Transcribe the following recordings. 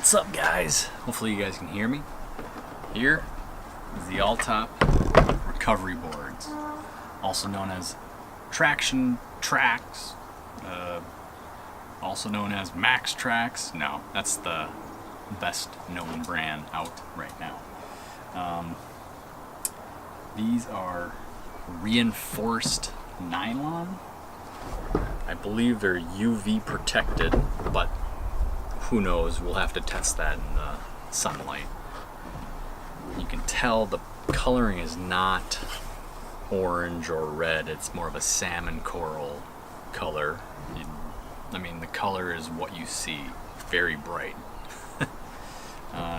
What's up, guys? Hopefully you guys can hear me. Here is the all-top recovery boards, also known as traction tracks, also known as max tracks. No, that's the best known brand out right now. These are reinforced nylon. I believe they're UV protected, but who knows, we'll have to test that in the sunlight. You can tell the coloring is not orange or red, it's more of a salmon coral color. I mean, the color is what you see, very bright.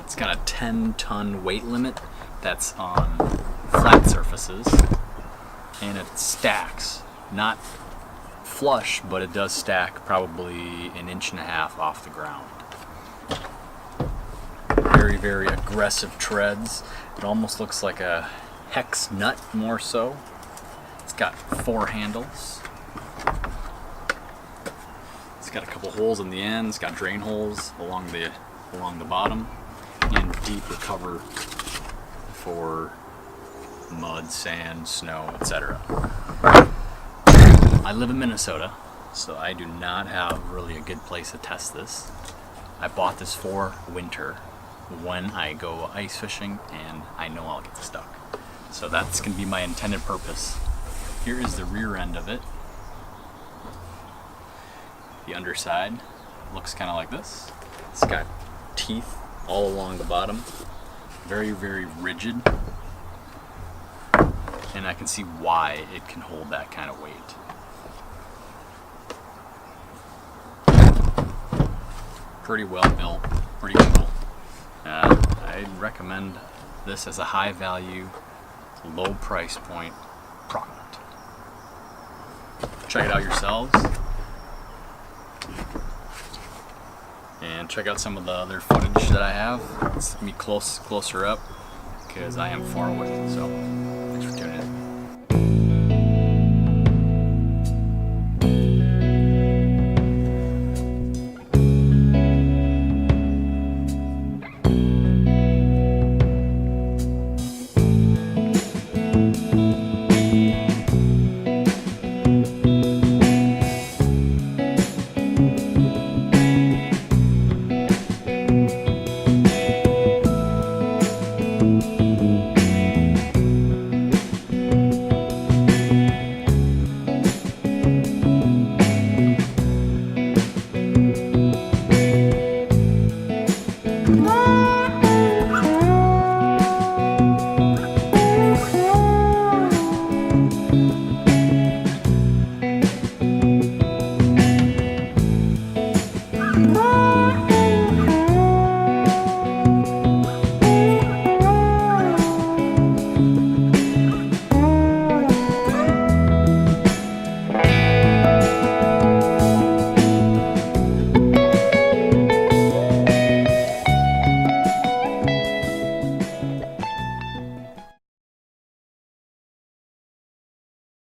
It's got a 10-ton weight limit that's on flat surfaces, and it stacks, not flush, but it does stack probably 1.5 inches off the ground. Very, very aggressive treads. It almost looks like a hex nut more so. It's got 4 handles. It's got a couple holes in the end. It's got drain holes along the bottom, and deep recover for mud, sand, snow, etc. I live in Minnesota, so I do not have really a good place to test this. I bought this for winter when I go ice fishing and I know I'll get stuck. So that's going to be my intended purpose. Here is the rear end of it. The underside looks kind of like this. It's got teeth all along the bottom. Very, very rigid. And I can see why it can hold that kind of weight. Pretty well built, pretty cool. I'd recommend this as a high value, low price point product. Check it out yourselves. And check out some of the other footage that I have. Let's get me closer up because I am far away. So